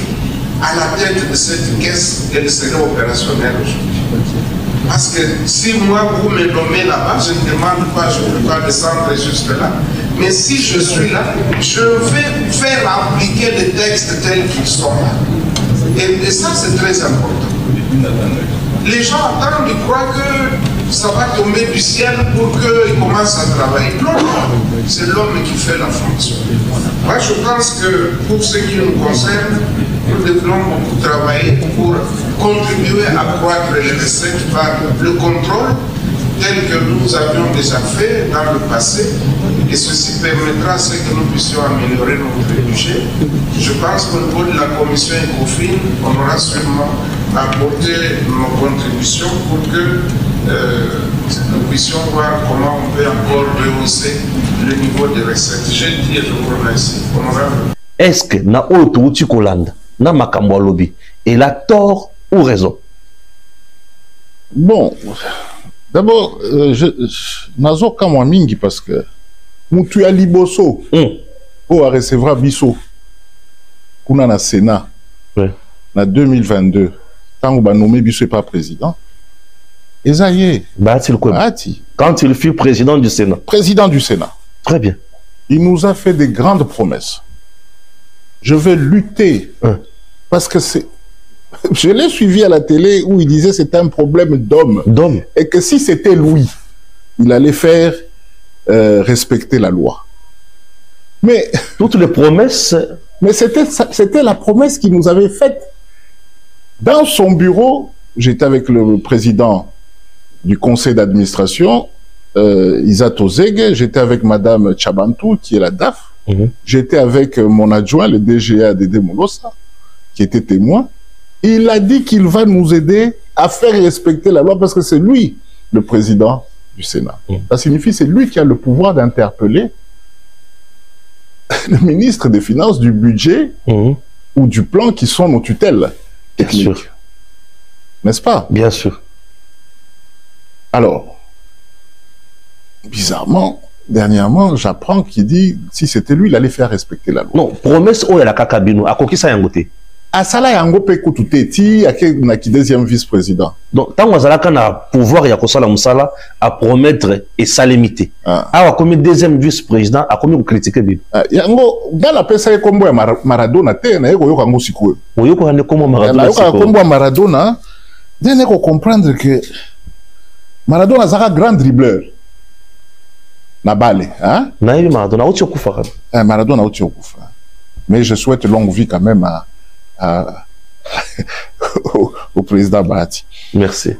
à la tête de cette caisse, elle serait opérationnelle aujourd'hui. Parce que si moi, vous me nommez là-bas, je ne demande pas, je ne peux pas descendre juste là. Mais si je suis là, je vais faire appliquer les textes tels qu'ils sont là. Et ça, c'est très important. Les gens attendent, ils croient que ça va tomber du ciel pour qu'ils commencent à travailler. Non, c'est l'homme qui fait la fonction. Moi, je pense que pour ce qui nous concerne, nous devons beaucoup travailler pour contribuer à accroître les recettes par le contrôle tel que nous avions déjà fait dans le passé, et ceci permettra à ce que nous puissions améliorer notre budget. Je pense qu'au niveau de la commission ECOFIN, on aura sûrement apporté nos contributions pour que nous puissions voir comment on peut encore rehausser le niveau des recettes. J'ai dit et je vous remercie. Est-ce que na Otouti Kolanda, na Makambo Lobby, il a tort ou raison? Bon, d'abord, nazo kamwa mingi parce que mutu ya liboso o a recevra biso kuna na Sénat na 2022 tango ba nommé biso pas président. Esaïe Bahati, quand il fut président du Sénat. Président du Sénat. Très bien. Il nous a fait des grandes promesses. Je vais lutter parce que c'est... Je l'ai suivi à la télé où il disait que c'était un problème d'homme. Et que si c'était lui, il allait faire respecter la loi. Mais... Toutes les promesses... Mais c'était la promesse qu'il nous avait faite. Dans son bureau, j'étais avec le président du conseil d'administration, Isa Tozege, j'étais avec Madame Chabantou, qui est la DAF, j'étais avec mon adjoint, le DGA Dédé Molossa, qui était témoin. Il a dit qu'il va nous aider à faire respecter la loi parce que c'est lui le président du Sénat. Ça signifie que c'est lui qui a le pouvoir d'interpeller le ministre des Finances, du budget ou du plan qui sont nos tutelles techniques. N'est-ce pas? Bien sûr. Alors, bizarrement, dernièrement, j'apprends qu'il dit si c'était lui, il allait faire respecter la loi. Non, promesse où est la kakabino? À quoi ça yangote? À Sala yango pe kututeti, à qui deuxième vice-président. Donc, tant que Zalaka na pouvoir ya kosala musala à promettre et salimiter. Ah, comme deuxième vice-président, à combien vous critiquez bien? Yango, dans la PSA kombo ya Maradona te na yoko yango sikwe. Yoko hane kombo Maradona. Yoko kombo Maradona, dene ko comprendre que Maradona zaka grand dribbleur. Na bale, hein? Na yebi Maradona uti okufa. Maradona uti okufa. Mais je souhaite longue vie quand même au président Bahati. Merci.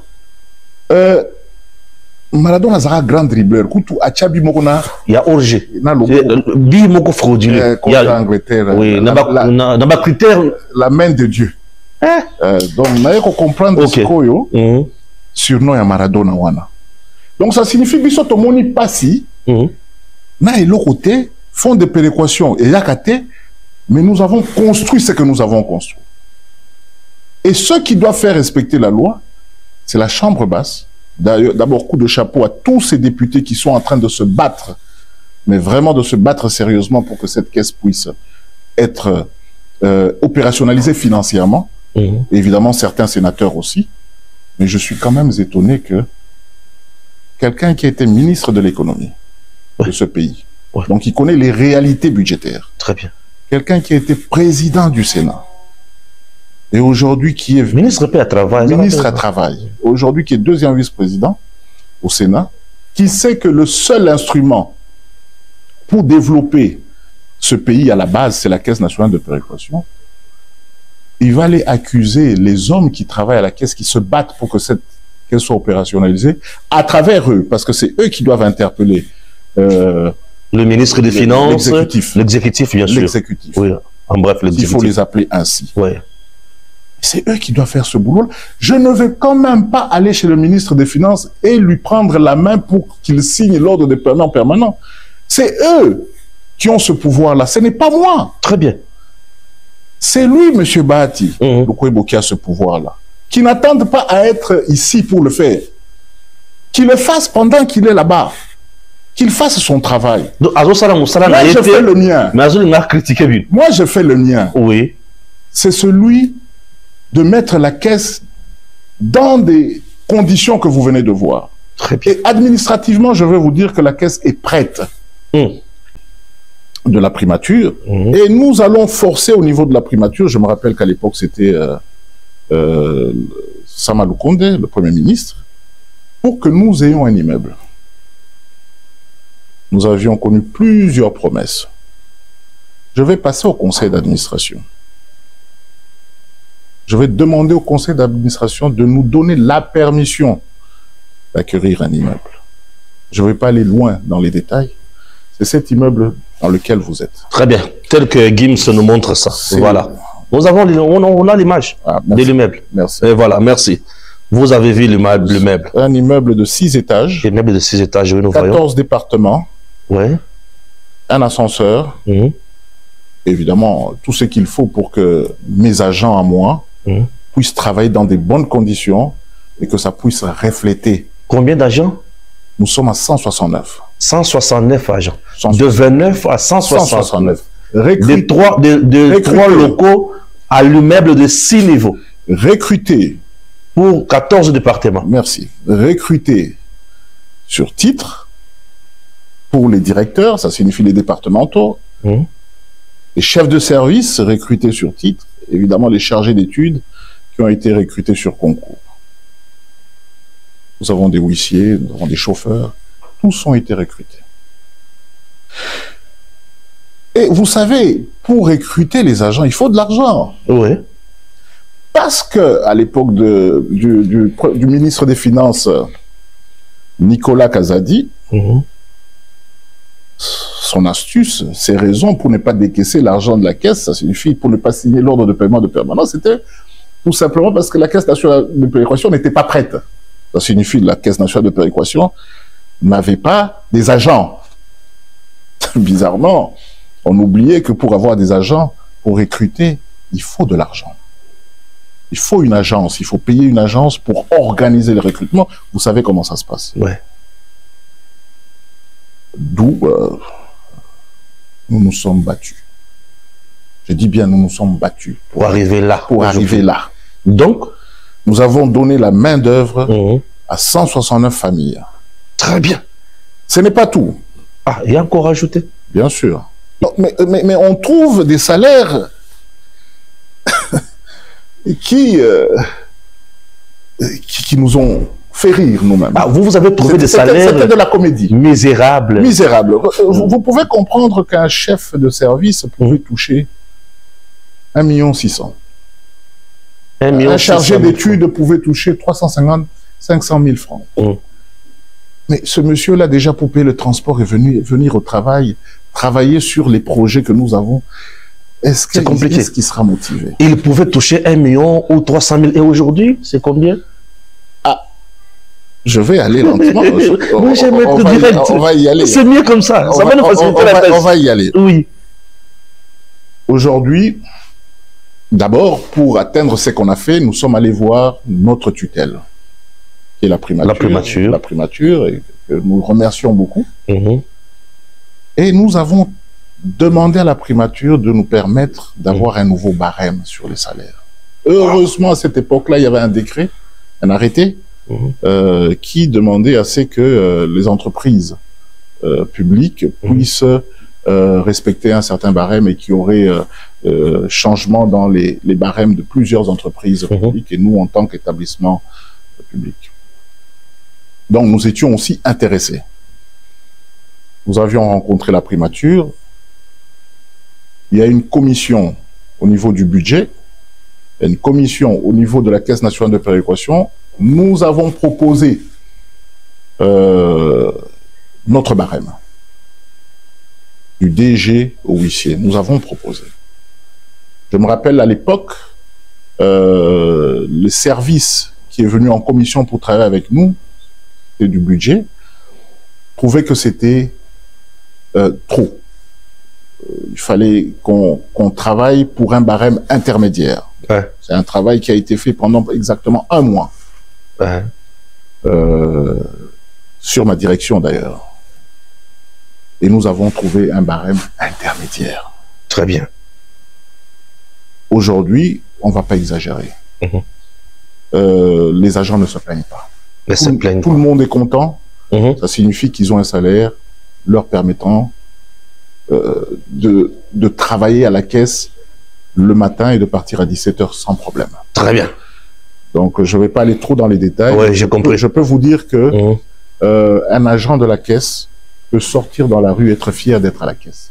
Maradona a un grand dribbleur. Il y a Orgé. Il y a Bi moko frauduleux. contre l'Angleterre. Oui, n'a critère. La main de Dieu. Donc, on a comprendre ce que surnom à Maradona wana. Donc ça signifie que si on n'y passe, na et l'autre côté font des péréquations et yakate, mais nous avons construit ce que nous avons construit. Et ceux qui doivent faire respecter la loi, c'est la chambre basse. D'abord, coup de chapeau à tous ces députés qui sont en train de se battre, mais vraiment de se battre sérieusement pour que cette caisse puisse être opérationnalisée financièrement. Évidemment, certains sénateurs aussi. Mais je suis quand même étonné que quelqu'un qui a été ministre de l'économie de ce pays, donc il connaît les réalités budgétaires. Très bien. Quelqu'un qui a été président du Sénat, et aujourd'hui qui est ministre à travail. Ministre à travail. Aujourd'hui qui est deuxième vice-président au Sénat, qui sait que le seul instrument pour développer ce pays à la base, c'est la Caisse nationale de péréquation. Il va aller accuser les hommes qui travaillent à la Caisse, qui se battent pour que cette Caisse soit opérationnalisée, à travers eux, parce que c'est eux qui doivent interpeller le ministre des Finances, l'exécutif, bien sûr. L'exécutif. Oui, en bref, l'exécutif. Il faut les appeler ainsi. Oui. C'est eux qui doivent faire ce boulot. Je ne vais quand même pas aller chez le ministre des Finances et lui prendre la main pour qu'il signe l'ordre de paiement permanent. C'est eux qui ont ce pouvoir-là. Ce n'est pas moi. Très bien. C'est lui, M. Bahati, qui a ce pouvoir-là, qui n'attende pas à être ici pour le faire. Qu'il le fasse pendant qu'il est là-bas. Qu'il fasse son travail. Donc, moi, je fais le mien. Moi, je fais le mien. Oui. C'est celui de mettre la Caisse dans des conditions que vous venez de voir. Très bien. Et administrativement, je veux vous dire que la Caisse est prête. De la primature, et nous allons forcer au niveau de la primature. Je me rappelle qu'à l'époque c'était Samalou Kondé, le Premier ministre, pour que nous ayons un immeuble. Nous avions connu plusieurs promesses. Je vais passer au conseil d'administration. Je vais demander au conseil d'administration de nous donner la permission d'acquérir un immeuble. Je ne vais pas aller loin dans les détails. C'est cet immeuble dans lequel vous êtes. Très bien. Tel que Gims nous montre ça. Voilà. Nous avons, on a l'image de l'immeuble. Merci. Et voilà, merci. Vous avez vu l'immeuble. Un immeuble de 6 étages. Un immeuble de 6 étages, oui, nous 14 départements. Oui. Un ascenseur. Évidemment, tout ce qu'il faut pour que mes agents à moi puissent travailler dans des bonnes conditions et que ça puisse refléter. Combien d'agents? Nous sommes à 169. 169 agents. 169. De 29 à 169. De 3 locaux à l'immeuble de 6 niveaux. Recrutés. Pour 14 départements. Merci. Recrutés sur titre pour les directeurs, ça signifie les départementaux. Les chefs de service recrutés sur titre. Évidemment, les chargés d'études qui ont été recrutés sur concours. Nous avons des huissiers, nous avons des chauffeurs. Tous ont été recrutés. Et vous savez, pour recruter les agents, il faut de l'argent. Oui. Parce que à l'époque du ministre des Finances, Nicolas Kazadi, son astuce, ses raisons pour ne pas décaisser l'argent de la caisse, ça signifie pour ne pas signer l'ordre de paiement de permanence, c'était tout simplement parce que la Caisse nationale de péréquation n'était pas prête. Ça signifie que la Caisse nationale de péréquation n'avait pas des agents. Bizarrement, on oubliait que pour avoir des agents, pour recruter, il faut de l'argent. Il faut une agence, il faut payer une agence pour organiser le recrutement. Vous savez comment ça se passe. Ouais. D'où nous nous sommes battus. Je dis bien, nous nous sommes battus. Pour arriver là. Pour arriver là. Donc, nous avons donné la main-d'œuvre à 169 familles. Très bien. Ce n'est pas tout. Ah, il y a encore ajouté. Bien sûr. Non, mais on trouve des salaires qui nous ont fait rire nous-mêmes. Ah, vous avez trouvé des salaires... C'était de la comédie. Misérables. Misérables. Vous pouvez comprendre qu'un chef de service pouvait toucher 1 600 000. Un chargé d'études pouvait toucher 350 500 000 francs. Mais ce monsieur-là, déjà pour payer le transport et venir au travail, travailler sur les projets que nous avons, est-ce qu'il sera motivé? Il pouvait toucher 1 million ou 300 000. Et aujourd'hui, c'est combien? Ah, je vais aller lentement. Moi, j'aime être direct. On va y aller. C'est mieux comme ça. Ça va nous faciliter la tâche. On va y aller. Oui. Aujourd'hui, d'abord, pour atteindre ce qu'on a fait, nous sommes allés voir notre tutelle, qui est la primature. La primature, et que nous remercions beaucoup. Et nous avons demandé à la primature de nous permettre d'avoir un nouveau barème sur les salaires. Heureusement, à cette époque-là, il y avait un décret, un arrêté, qui demandait à ce que les entreprises publiques puissent respecter un certain barème et qui aurait changement dans les barèmes de plusieurs entreprises publiques et nous en tant qu'établissement public. Donc nous étions aussi intéressés. Nous avions rencontré la primature. Il y a une commission au niveau du budget, une commission au niveau de la Caisse nationale de péréquation. Nous avons proposé notre barème. Du DG au huissier. Nous avons proposé. Je me rappelle à l'époque, le service qui est venu en commission pour travailler avec nous, et du budget, trouvait que c'était trop. Il fallait qu'on travaille pour un barème intermédiaire. Ouais. C'est un travail qui a été fait pendant exactement 1 mois. Ouais. Sur ma direction d'ailleurs. Et nous avons trouvé un barème intermédiaire. Très bien. Aujourd'hui, on ne va pas exagérer. Les agents ne se plaignent pas. Tout le monde est content. Ça signifie qu'ils ont un salaire leur permettant de travailler à la caisse le matin et de partir à 17h sans problème. Très bien. Donc, je ne vais pas aller trop dans les détails. Ouais, j'ai compris. Je peux vous dire que un agent de la caisse peut sortir dans la rue et être fier d'être à la caisse.